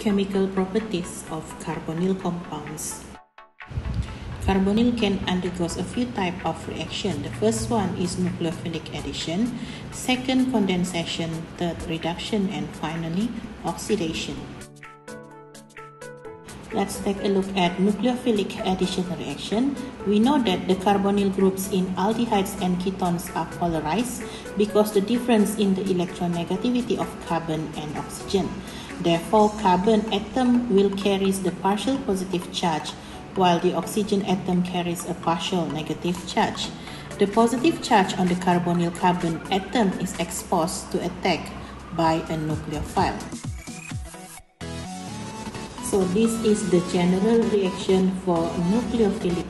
chemical properties of carbonyl compounds. Carbonyl can undergo a few types of reaction. The first one is nucleophilic addition, second condensation, third reduction, and finally oxidation. Let's take a look at nucleophilic addition reaction. We know that the carbonyl groups in aldehydes and ketones are polarized because the difference in the electronegativity of carbon and oxygen. Therefore, carbon atom will carry the partial positive charge, while the oxygen atom carries a partial negative charge. The positive charge on the carbonyl carbon atom is exposed to attack by a nucleophile. So this is the general reaction for nucleophilic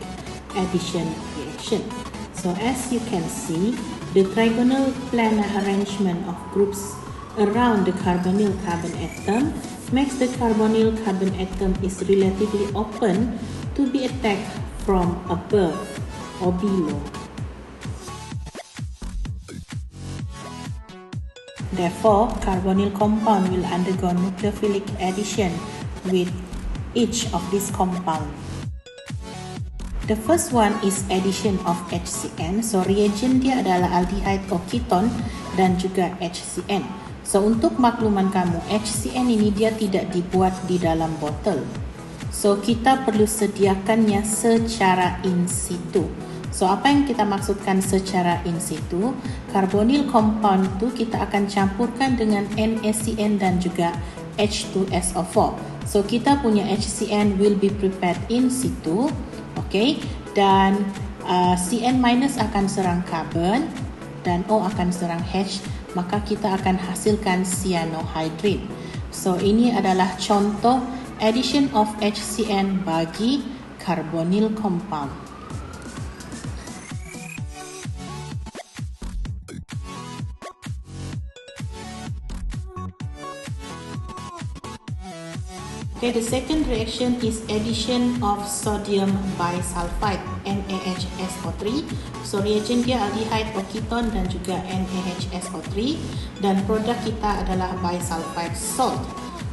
addition reaction. So as you can see, the trigonal planar arrangement of groups around the carbonyl carbon atom makes the carbonyl carbon atom is relatively open to be attacked from above or below. Therefore, carbonyl compound will undergo nucleophilic addition with each of these compound. The first one is addition of HCN. So reagent dia adalah aldehyde or keton dan juga HCN. So untuk makluman kamu, HCN ini dia tidak dibuat di dalam botol. So kita perlu sediakannya secara in situ. So apa yang kita maksudkan secara in situ? Carbonyl compound tu kita akan campurkan dengan NaCN dan juga H2SO4. So kita punya HCN will be prepared in situ, okay? Dan CN minus akan serang carbon dan O akan serang H, maka kita akan hasilkan cyanohydrate. So ini adalah contoh addition of HCN bagi carbonyl compound. Okay, the second reaction is addition of sodium bisulfite NaHSO3. So reagent dia aldehyde or keton dan juga NaHSO3 dan produk kita adalah bisulfite salt.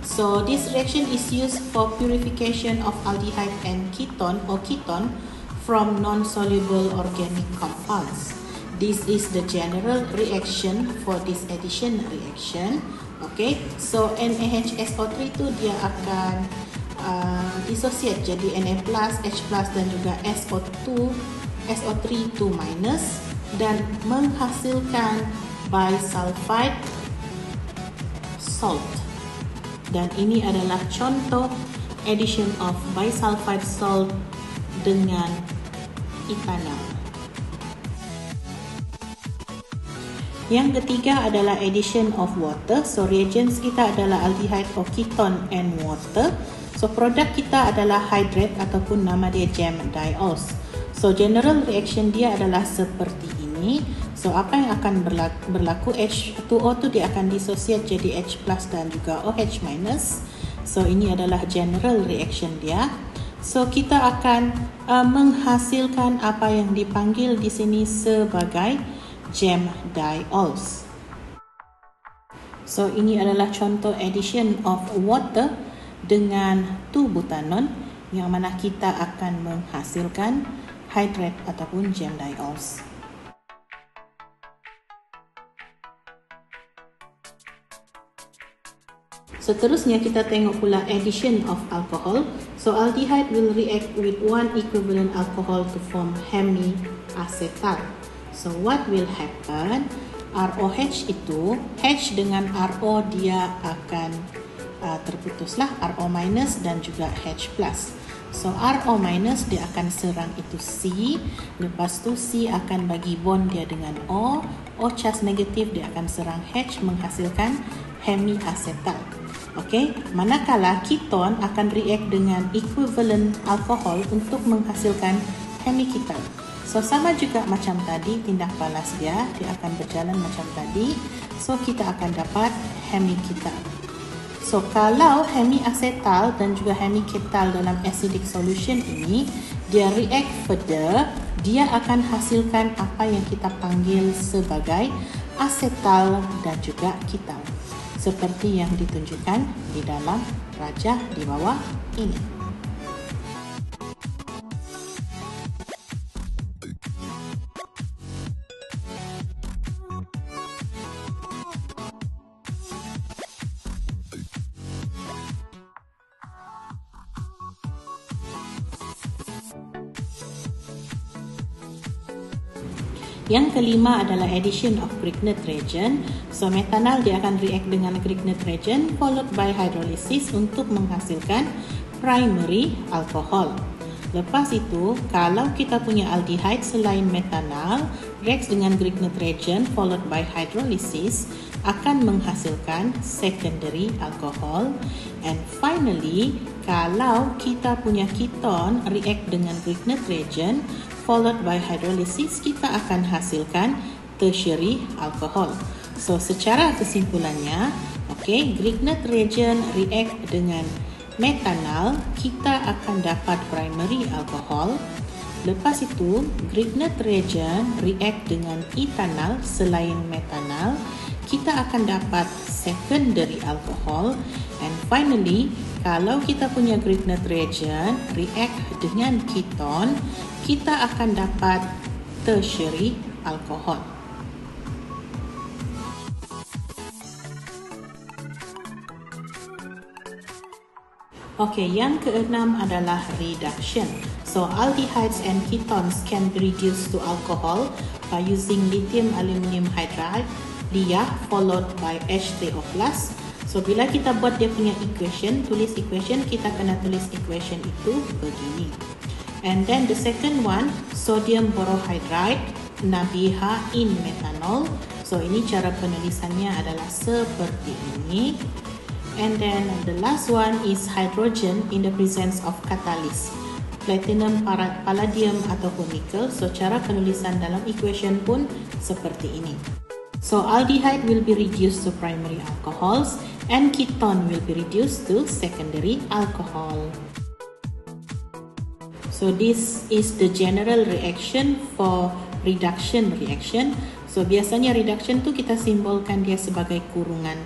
So this reaction is used for purification of aldehyde and ketone or ketone from non-soluble organic compounds. This is the general reaction for this addition reaction. Okay, so NaHSO3 tu dia akan dissociate jadi Na+, H+ dan juga SO3 2 minus dan menghasilkan bisulfite salt. Dan ini adalah contoh addition of bisulfite salt dengan etanol. Yang ketiga adalah addition of water. So reagents kita adalah aldehyde or keton and water. So produk kita adalah hydrate ataupun nama dia jam diols. So general reaction dia adalah seperti ini. So apa yang akan berlaku, H2O tu dia akan dissociate jadi H+ dan juga OH-. So ini adalah general reaction dia. So kita akan menghasilkan apa yang dipanggil di sini sebagai jam diols. So ini adalah contoh addition of water dengan 2-butanon yang mana kita akan menghasilkan hydrate ataupun jam diols. Seterusnya kita tengok pula addition of alcohol. So aldehyde will react with one equivalent alcohol to form hemiacetal. So what will happen? ROH itu, H dengan RO dia akan terputuslah, RO minus dan juga H+. So RO minus dia akan serang itu C, lepas tu C akan bagi bond dia dengan O charge negatif dia akan serang H menghasilkan hemiacetal. Okay, manakala keton akan react dengan equivalent alkohol untuk menghasilkan hemiketal. So sama juga macam tadi, tindak balas dia akan berjalan macam tadi. So kita akan dapat hemiketal. So kalau hemiacetal dan juga hemiketal dalam acidic solution ini dia react further, dia akan hasilkan apa yang kita panggil sebagai acetal dan juga ketal. seperti yang ditunjukkan di dalam rajah di bawah ini. Yang kelima adalah addition of Greek nitrogen. So metanal dia akan react dengan Greek nitrogen followed by hydrolysis untuk menghasilkan primary alcohol. Lepas itu, kalau kita punya aldehyde selain metanal react dengan Greek nitrogen followed by hydrolysis akan menghasilkan secondary alcohol. And finally, kalau kita punya keton react dengan Greek nitrogen followed by hydrolysis, kita akan hasilkan tertiary alcohol. So secara kesimpulannya, Greek nitrogen react dengan metanal, kita akan dapat primary alcohol. Lepas itu, Greek nitrogen react dengan ethanol selain metanal, kita akan dapat secondary alcohol. And finally, kalau kita punya Greek nitrogen react dengan keton, kita akan dapat tertiary alcohol. Yang keenam adalah reduction. So aldehydes and ketones can be reduced to alcohol by using lithium aluminium hydride, LiA, followed by H3O+. So bila kita buat dia punya equation, tulis equation, kita kena tulis equation itu begini. And then the second one, sodium borohydride, NaBH in methanol. So ini cara penulisannya adalah seperti ini. And then the last one is hydrogen in the presence of catalyst, platinum, palladium ataupun nickel. So cara penulisan dalam equation pun seperti ini. So aldehyde will be reduced to primary alcohols and keton will be reduced to secondary alcohol. So this is the general reaction for reduction reaction. So biasanya reduction tu kita simbolkan dia sebagai kurungan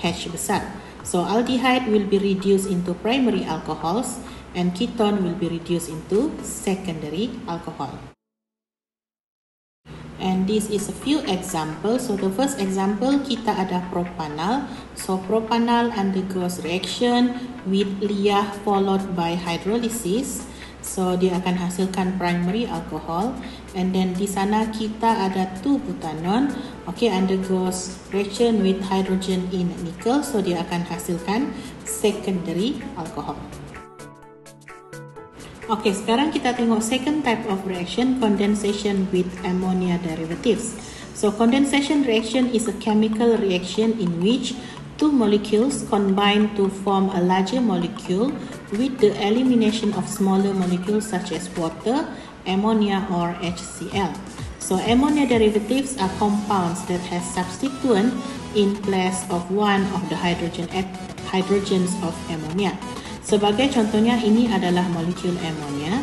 H besar. So aldehyde will be reduced into primary alcohols and keton will be reduced into secondary alcohol. And this is a few examples. So the first example kita ada propanal. So propanal undergoes reaction with LiA followed by hydrolysis. So dia akan hasilkan primary alcohol. And then di sana kita ada 2-butanon. Undergoes reaction with hydrogen in nickel. So dia akan hasilkan secondary alcohol. Sekarang kita tengok second type of reaction, condensation with ammonia derivatives. So condensation reaction is a chemical reaction in which two molecules combine to form a larger molecule with the elimination of smaller molecules such as water, ammonia or HCl. So ammonia derivatives are compounds that has substituent in place of one of the hydrogens of ammonia. Sebagai contohnya, ini adalah molekul ammonia.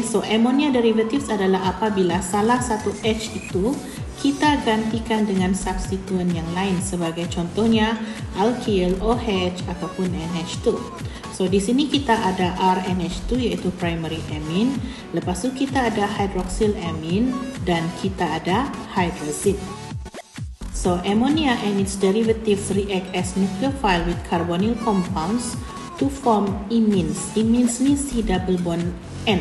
So ammonia derivatives adalah apabila salah satu H itu kita gantikan dengan substituen yang lain. Sebagai contohnya alkyl, OH ataupun NH2. So di sini kita ada RNH2 iaitu primary amine. Lepas tu kita ada hydroxyl amine dan kita ada hydrazine. So ammonia and its derivatives react as nucleophile with carbonyl compounds to form imines. Imines ni C double bond N.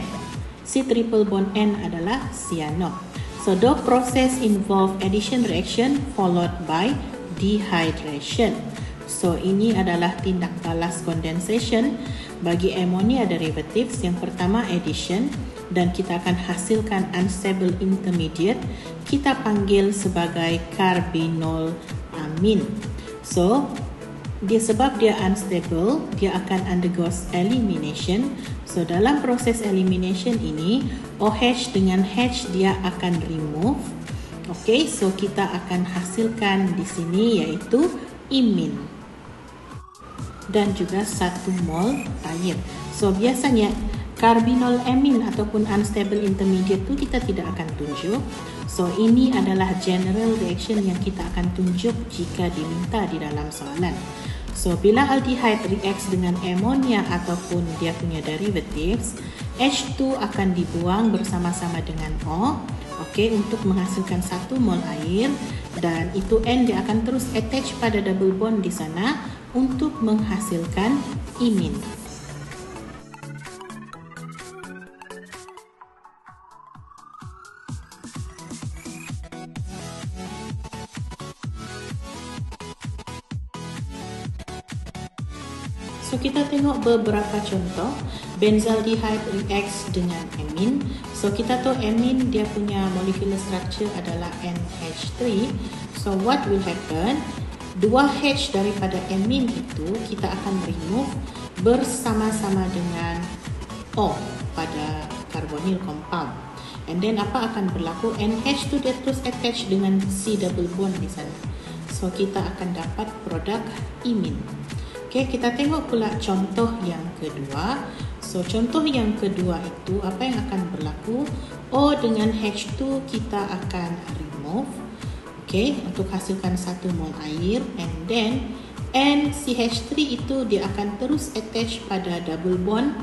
C triple bond N adalah cyano. So the process involve addition reaction followed by dehydration. So ini adalah tindak balas condensation bagi ammonia derivatives. Yang pertama addition dan kita akan hasilkan unstable intermediate. Kita panggil sebagai carbinol amine. So sebab dia unstable, dia akan undergoes elimination. So dalam proses elimination ini, OH dengan H dia akan remove. So kita akan hasilkan di sini iaitu imine dan juga 1 mol air. So biasanya Carbinol amine ataupun unstable intermediate tu kita tidak akan tunjuk. So ini adalah general reaction yang kita akan tunjuk jika diminta di dalam soalan. So bila aldehyde reacts dengan ammonia ataupun dia punya derivatives, H2 akan dibuang bersama-sama dengan O, okey, untuk menghasilkan 1 mol air, dan itu N dia akan terus attach pada double bond di sana untuk menghasilkan imine. So kita tengok beberapa contoh. Benzaldehyde reacts dengan amine. So kita tahu amine dia punya molecular structure adalah NH3. So what will happen? 2H daripada amine itu kita akan remove bersama-sama dengan O pada carbonyl compound. And then apa akan berlaku? NH tu dia terus attach dengan C double bond di sana. So kita akan dapat produk imine. Okay, kita tengok pula contoh yang kedua. So, contoh yang kedua itu, apa yang akan berlaku? O dengan H2 kita akan remove. Okay, untuk hasilkan 1 mol air. And then, NCH3 itu dia akan terus attach pada double bond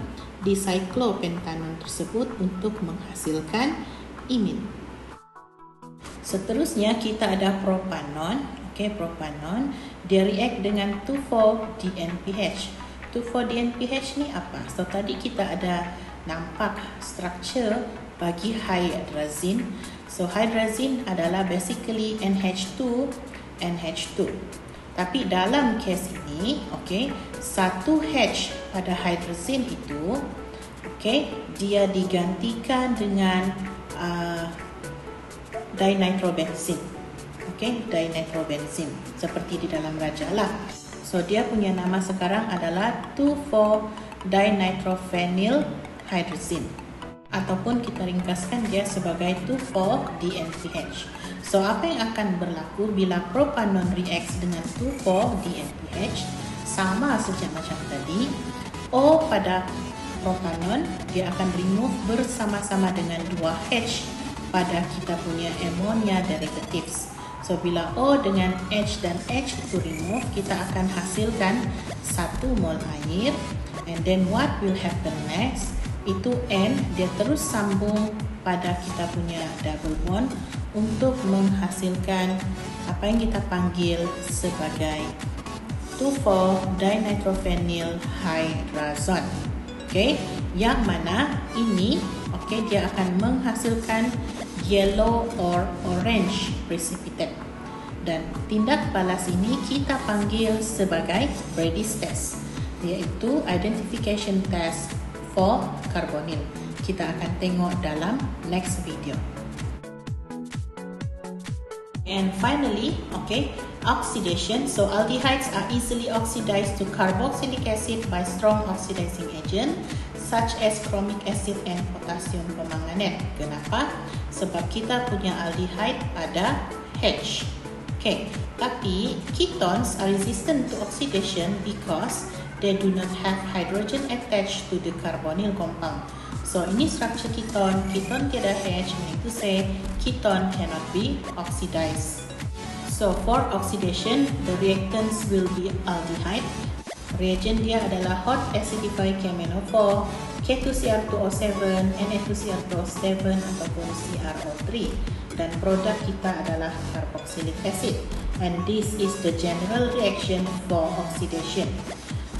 di cyclopentanon tersebut untuk menghasilkan imine. Seterusnya, kita ada propanon. Okay, propanon dia react dengan 2,4-DNPH. 2,4-DNPH ni apa? So tadi kita ada nampak structure bagi hydrazine. So hydrazine adalah basically NH2 NH2. Tapi dalam case ini, okay, 1H pada hydrazine itu, okay, dia digantikan dengan dinitrobenzene. Okay, dinitrobenzene seperti di dalam rajalah. So dia punya nama sekarang adalah 2,4-dinitrophenyl hydrazine, ataupun kita ringkaskan dia sebagai 2,4-DNPH. So apa yang akan berlaku bila propanon reacts dengan 2,4-DNPH? Sama saja macam tadi. O pada propanon dia akan remove bersama-sama dengan 2H pada kita punya ammonia derivatives. So bila O dengan H dan H itu remove, kita akan hasilkan 1 mol air. And then what will happen next? Itu N dia terus sambung pada kita punya double bond untuk menghasilkan apa yang kita panggil sebagai 2,4-dinitrophenyl hydrazone. Okay, yang mana ini, okay, dia akan menghasilkan yellow or orange precipitate. Dan tindak balas ini kita panggil sebagai Brady's test, iaitu identification test for carbonyl. Kita akan tengok dalam next video. And finally, okay, oxidation. So aldehydes are easily oxidized to carboxylic acid by strong oxidizing agent such as chromic acid and potassium permanganate. Kenapa? Sebab kita punya aldehyde pada H. Okay, tapi ketones are resistant to oxidation because they do not have hydrogen attached to the carbonyl compound. So ini structure ketone. Ketone tiada H, meaning to say ketone cannot be oxidized. So for oxidation, the reactants will be aldehyde. Reagent dia adalah hot acidified KMnO4, K2Cr2O7, Na2Cr2O7 ataupun CrO3. Dan produk kita adalah carboxylic acid. And this is the general reaction for oxidation.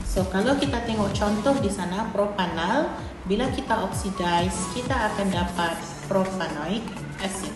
So kalau kita tengok contoh di sana, propanal, bila kita oxidize, kita akan dapat propanoic acid.